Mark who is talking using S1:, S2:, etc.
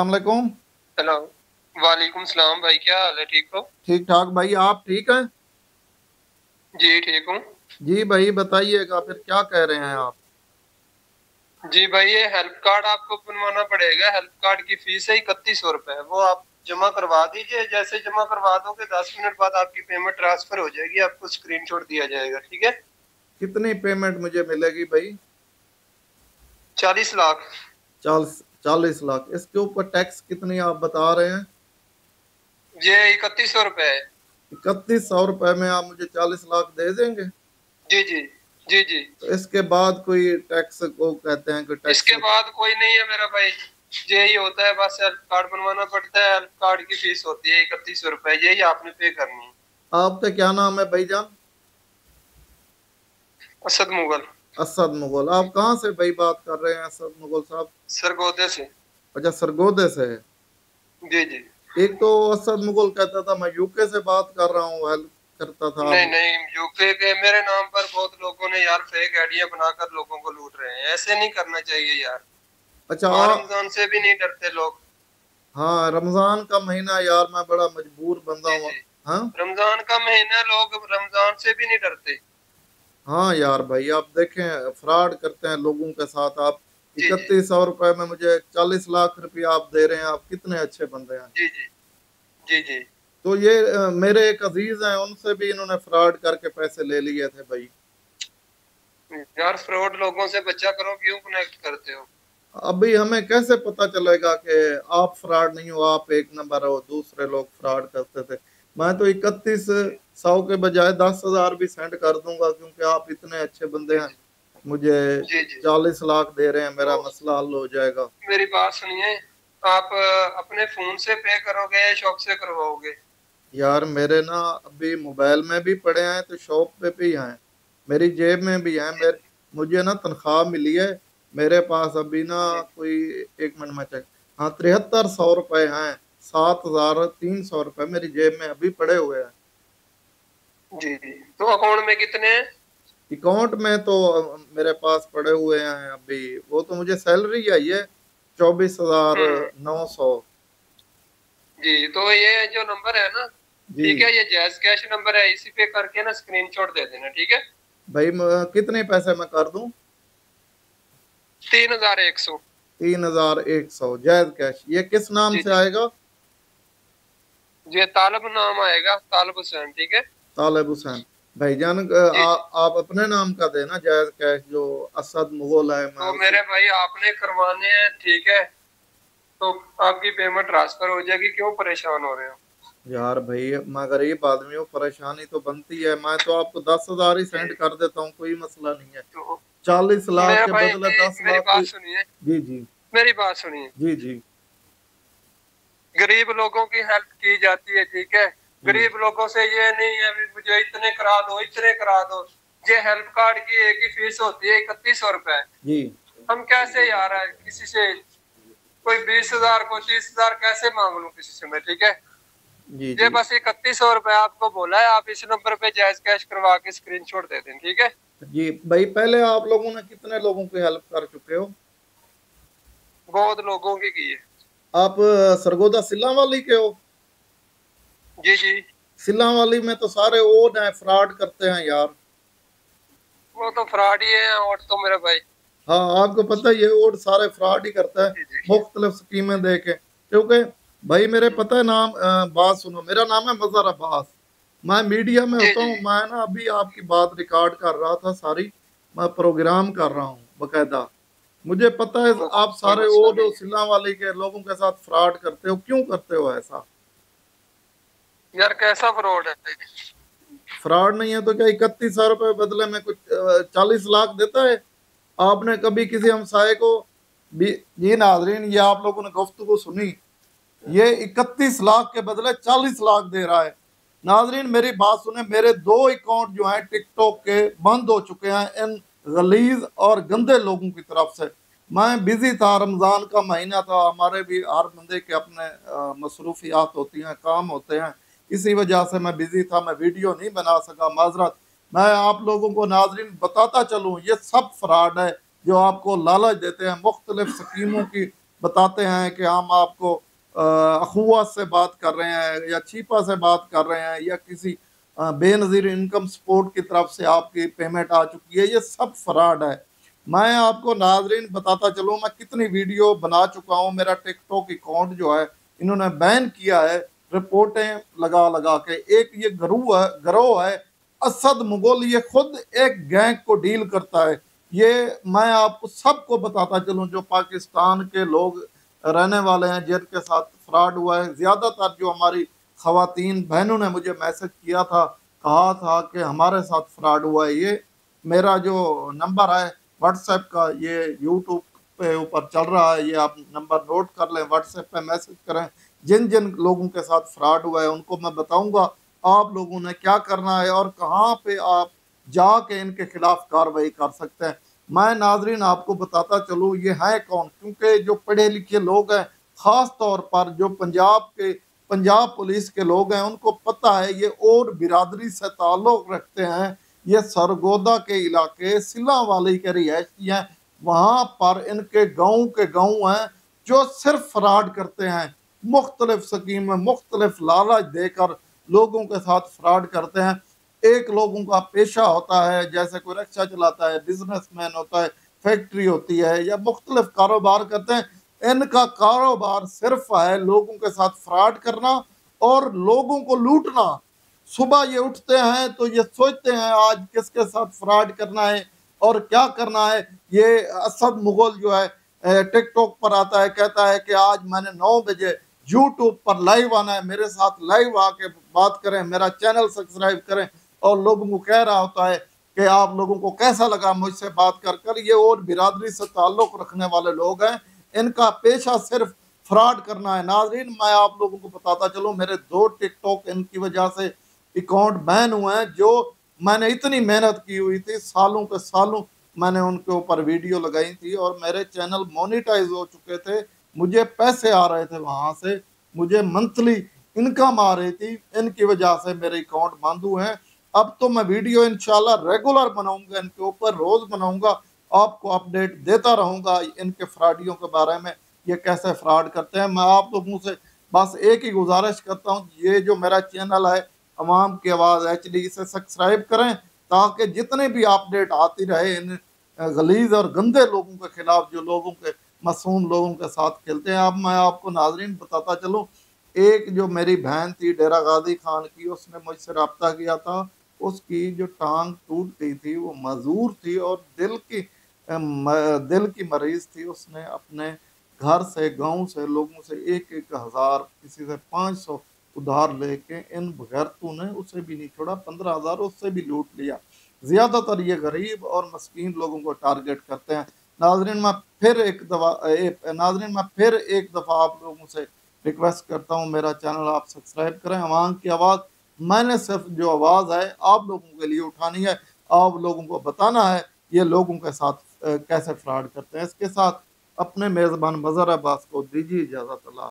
S1: वालेकुम।
S2: हेलो। वालेकुम सलाम भाई, क्या हाल है? ठीक हो?
S1: ठीक ठाक भाई, आप ठीक हैं?
S2: जी ठीक हूँ।
S1: जी भाई बताइएगा, फिर क्या कह रहे हैं आप?
S2: जी भाई, ये हेल्प कार्ड आपको बनवाना पड़ेगा। हेल्प कार्ड की फीस है 3100 रुपए। वो आप जमा करवा दीजिए। जैसे जमा करवा दोगे 10 मिनट बाद आपकी पेमेंट ट्रांसफर हो जाएगी, आपको स्क्रीनशॉट दिया जाएगा। ठीक है?
S1: कितनी पेमेंट मुझे मिलेगी भाई?
S2: 40 लाख।
S1: 40 लाख। इसके ऊपर टैक्स कितनी आप बता रहे हैं?
S2: ये 3100 रुपए है।
S1: 3100 रुपए में आप मुझे 40 लाख दे देंगे?
S2: जी जी। जी जी।
S1: तो इसके बाद कोई टैक्स को कहते हैं कि टैक्स।
S2: इसके बाद कोई नहीं है मेरा भाई। यही होता है, बस हेल्प कार्ड बनवाना पड़ता है। हेल्प कार्ड की फीस होती है 3100 रुपए, यही आपने पे करनी है।
S1: आपका क्या नाम है भाईजान?
S2: असद मुगल।
S1: असद मुगल। आप कहाँ से भाई बात कर रहे हैं असद मुगल साहब?
S2: सरगोदे से।
S1: अच्छा, सरगोदे से है।
S2: जी जी।
S1: एक तो असद मुगल कहता था मैं यूके से बात कर रहा हूँ, हेल्प करता था
S2: नहीं
S1: आप।
S2: नहीं, यूके के मेरे नाम पर बहुत लोगों ने यार फेक आइडिया बनाकर लोगों को लूट रहे हैं। ऐसे नहीं करना चाहिए यार।
S1: अच्छा
S2: माह रमजान से भी नहीं डरते लोग।
S1: हाँ, रमजान का महीना यार, मैं बड़ा मजबूर बंदा
S2: जी
S1: हूँ।
S2: जी।
S1: हाँ।
S2: रमजान का महीना, लोग रमजान से भी नहीं डरते।
S1: हाँ यार भाई, आप देखें फ्रॉड करते हैं लोगों के साथ आप।
S2: जी जी।
S1: 3100 रुपए में मुझे 40 लाख रुपया आप दे रहे हैं, आप कितने अच्छे बंदे हैं।
S2: जी जी। जी जी।
S1: तो ये मेरे एक अजीज हैं, उनसे भी इन्होंने फ्रॉड करके पैसे ले लिए थे भाई।
S2: यार फ्रॉड लोगों से बचा करो, क्यों कनेक्ट करते हो?
S1: अभी हमें कैसे पता चलेगा कि आप फ्रॉड नहीं हो, आप एक नंबर हो, दूसरे लोग फ्रॉड करते थे। मैं तो 3100 के बजाय 10,000 भी सेंड कर दूंगा, क्योंकि आप इतने अच्छे बंदे
S2: जी
S1: हैं।
S2: जी।
S1: मुझे
S2: जी जी।
S1: 40 लाख दे रहे हैं, मेरा
S2: तो
S1: मसला हल हो जाएगा।
S2: मेरी बात सुनिए। आप अपने फोन से पे करोगे या शॉप से करवाओगे?
S1: यार मेरे ना अभी मोबाइल में भी पड़े हैं तो शॉप पे भी हैं, मेरी जेब में भी हैं।
S2: जी
S1: मेरे मुझे ना तनख्वाह मिली है, मेरे पास अभी ना
S2: जी।
S1: कोई, एक मिनट में चेक। हाँ, 7300 रुपये हैं। 7300 रुपये मेरी जेब में अभी पड़े हुए हैं।
S2: जी जी। तो अकाउंट में कितने हैं?
S1: अकाउंट में तो मेरे पास पड़े हुए हैं अभी, वो तो मुझे सैलरी आई है, चौबीस हजार
S2: हम्म।
S1: नौ सौ
S2: जी, तो ये जो नंबर है ना,
S1: जी
S2: ठीक है, ये जैज कैश नंबर है। इसी पे करके ना स्क्रीनशॉट दे देना, ठीक है?
S1: भाई। कितने पैसे मैं कर दूं?
S2: 3100।
S1: 3100 जायज कैश। ये किस नाम
S2: जी
S1: से
S2: जी।
S1: आएगा?
S2: ये तालब नाम आएगा, तालब हुसैन, ठीक है?
S1: तालिब हुसैन। भाईजान
S2: जी जी।
S1: आप अपने नाम का देना जायज कैश, जो असद मुगल है मैं
S2: तो
S1: उसी।
S2: मेरे भाई आपने करवाने हैं, ठीक है? तो आपकी पेमेंट ट्रांसफर हो जाएगी, क्यों परेशान हो रहे हो?
S1: यार भाई, मैं गरीब आदमी हूँ, परेशानी तो बनती है। मैं तो आपको 10,000 ही
S2: जी।
S1: सेंड कर देता हूँ, कोई मसला नहीं है।
S2: तो
S1: 40 लाख
S2: मेरा
S1: के
S2: भाई
S1: बदले 10 लाख
S2: मेरी बात
S1: कोई।
S2: सुनिए।
S1: जी जी।
S2: मेरी बात सुनिए।
S1: जी जी।
S2: गरीब लोगों की हेल्प की जाती है, ठीक है?
S1: जी
S2: गरीब लोगों से ये नहीं है भी मुझे इतने करा दो, इतने करा दो। ये हेल्प कार्ड की एक ही फीस होती है 3100 रुपए।
S1: जी।
S2: हम कैसे यार है किसी से कोई 20,000 को 30,000 कैसे मांग लूं किसी से मैं, ठीक है?
S1: जी
S2: ये
S1: जी।
S2: बस 3100 रुपए आपको बोला है, आप इस नंबर पे जायज कैश करवा के स्क्रीनशॉट दे दें, ठीक है?
S1: जी भाई, पहले आप लोगों ने कितने लोगों की हेल्प कर चुके हो?
S2: बहुत लोगों की है।
S1: आप सरगोदा सिल्ला वाली के हो?
S2: जी जी।
S1: सिल्ला वाली में तो सारे वो हैं, फ्रॉड करते हैं यार।
S2: वो तो फ्रॉड ही है, और तो मेरा भाई।
S1: हाँ, आपको पता ही है, वो सारे फ्रॉड ही करता है,
S2: जी जी।
S1: मुख्तलिफ स्कीमें दे के। क्योंकि भाई मेरे
S2: हम्म।
S1: पता है नाम, बात सुनो, मेरा नाम है मजहर अब्बास। मैं मीडिया में
S2: जी
S1: होता
S2: जी।
S1: हूँ। मैं ना अभी आपकी बात रिकॉर्ड कर रहा था सारी, मैं प्रोग्राम कर रहा हूँ बकायदा। मुझे पता है
S2: वो
S1: आप
S2: कोई
S1: सारे वो
S2: मसला
S1: जो
S2: नहीं है।
S1: सिल्ला वाली के लोगों के साथ फ्रॉड करते हो, क्यों करते हो ऐसा?
S2: यार कैसा फ्रॉड है?
S1: फ्रॉड नहीं है तो क्या 3100 रुपये बदले में कुछ 40 लाख देता है? आपने कभी किसी हमसाये को भी? जी नाजरीन, ये आप लोगों ने गुफ्तगू सुनी, ये 31 लाख के बदले 40 लाख दे रहा है। नाजरीन मेरी बात सुने, मेरे दो अकाउंट जो हैं टिकटॉक के बंद हो चुके हैं इन गलीज और गंदे लोगों की तरफ से। मैं बिजी था, रमजान का महीना था, हमारे भी हर बंदे के अपने मसरूफियात होती हैं, काम होते हैं। इसी वजह से मैं बिजी था, मैं वीडियो नहीं बना सका, माजरत। मैं आप लोगों को नाजरीन बताता चलूँ, ये सब फ्रॉड है, जो आपको लालच देते हैं मुख्तलिफ स्कीमों की बताते हैं कि हम आपको अखुआ से बात कर रहे हैं या चीपा से बात कर रहे हैं या किसी बेनज़ीर इनकम सपोर्ट की तरफ से आपकी पेमेंट आ चुकी है, ये सब फ्रॉड है। मैं आपको नाजरीन बताता चलूँ मैं कितनी वीडियो बना चुका हूँ। मेरा टिकटॉक अकाउंट जो है इन्होंने बैन किया है रिपोर्टें लगा लगा के। एक ये गिरोह है असद मुगल, ये खुद एक गैंग को डील करता है। ये मैं आपको सबको बताता चलूं जो पाकिस्तान के लोग रहने वाले हैं जिनके साथ फ्रॉड हुआ है, ज़्यादातर जो हमारी ख़वातीन बहनों ने मुझे मैसेज किया था, कहा था कि हमारे साथ फ्रॉड हुआ है। ये मेरा जो नंबर है व्हाट्सएप का, ये यूट्यूब पे ऊपर चल रहा है, ये आप नंबर नोट कर लें, व्हाट्सएप पे मैसेज करें। जिन जिन लोगों के साथ फ्रॉड हुआ है उनको मैं बताऊंगा आप लोगों ने क्या करना है और कहाँ पे आप जाके इनके खिलाफ कार्रवाई कर सकते हैं। मैं नाजरीन आपको बताता चलूँ ये है कौन, क्योंकि जो पढ़े लिखे लोग हैं ख़ास तौर पर जो पंजाब पुलिस के लोग हैं उनको पता है ये और बिरादरी से ताल्लुक़ रखते हैं। ये सरगोदा के इलाके सिला वाली के रिहायशी हैं, वहाँ पर इनके गाँव हैं जो सिर्फ फ्रॉड करते हैं, मुख्तलिफ स्कीम में मुख्तलिफ लालच देकर लोगों के साथ फ्रॉड करते हैं। एक लोगों का पेशा होता है, जैसे कोई रिक्शा चलाता है, बिजनेसमैन होता है, फैक्ट्री होती है या मुख्तलिफ कारोबार करते हैं। इनका कारोबार सिर्फ है लोगों के साथ फ्रॉड करना और लोगों को लूटना। सुबह ये उठते हैं तो ये सोचते हैं आज किसके साथ फ्रॉड करना है और क्या करना है। ये असद मुगल जो है टिकटॉक पर आता है, कहता है कि आज मैंने 9 बजे यूट्यूब पर लाइव आना है, मेरे साथ लाइव आके बात करें, मेरा चैनल सब्सक्राइब करें। और लोगों को कह रहा होता है कि आप लोगों को कैसा लगा मुझसे बात कर कर। ये और बिरादरी से ताल्लुक़ रखने वाले लोग हैं, इनका पेशा सिर्फ फ्रॉड करना है। नाजरीन मैं आप लोगों को बताता चलूँ मेरे 2 टिकटॉक इनकी वजह से अकाउंट बैन हुए हैं। जो मैंने इतनी मेहनत की हुई थी, सालों के सालों मैंने उनके ऊपर वीडियो लगाई थी और मेरे चैनल मोनेटाइज हो चुके थे, मुझे पैसे आ रहे थे, वहाँ से मुझे मंथली इनकम आ रही थी। इनकी वजह से मेरे अकाउंट बंद हुए हैं। अब तो मैं वीडियो इंशाल्लाह रेगुलर बनाऊंगा, इनके ऊपर रोज बनाऊंगा, आपको अपडेट देता रहूंगा इनके फ्रॉडियों के बारे में, ये कैसे फ्रॉड करते हैं। मैं आप लोगों से बस एक ही गुजारिश करता हूँ, ये जो मेरा चैनल है अवाम की आवाज़ HD, इसे सब्सक्राइब करें ताकि जितने भी अपडेट आती रहे इन गलीज और गंदे लोगों के खिलाफ जो लोगों के मासूम लोगों के साथ खेलते हैं। अब मैं आपको नाजरीन बताता चलूँ, एक जो मेरी बहन थी डेरा गाजी खान की, उसने मुझसे रब्ता किया था। उसकी जो टांग टूट गई थी, वो मजदूर थी और दिल की मरीज थी। उसने अपने घर से गांव से लोगों से 1,000 किसी से 500 उधार लेके इन बगैरतों ने उसे भी नहीं छोड़ा, 15,000 उससे भी लूट लिया। ज़्यादातर ये गरीब और मस्कीन लोगों को टारगेट करते हैं। नाजरीन मैं फिर एक दफ़ा आप लोगों से रिक्वेस्ट करता हूँ, मेरा चैनल आप सब्सक्राइब करें। अवाम की आवाज़, मैंने सिर्फ जो आवाज़ है आप लोगों के लिए उठानी है, आप लोगों को बताना है ये लोगों के साथ कैसे फ्रॉड करते हैं। इसके साथ अपने मेज़बान मज़हर अब्बास को दीजिए इजाज़त। अल्लाह।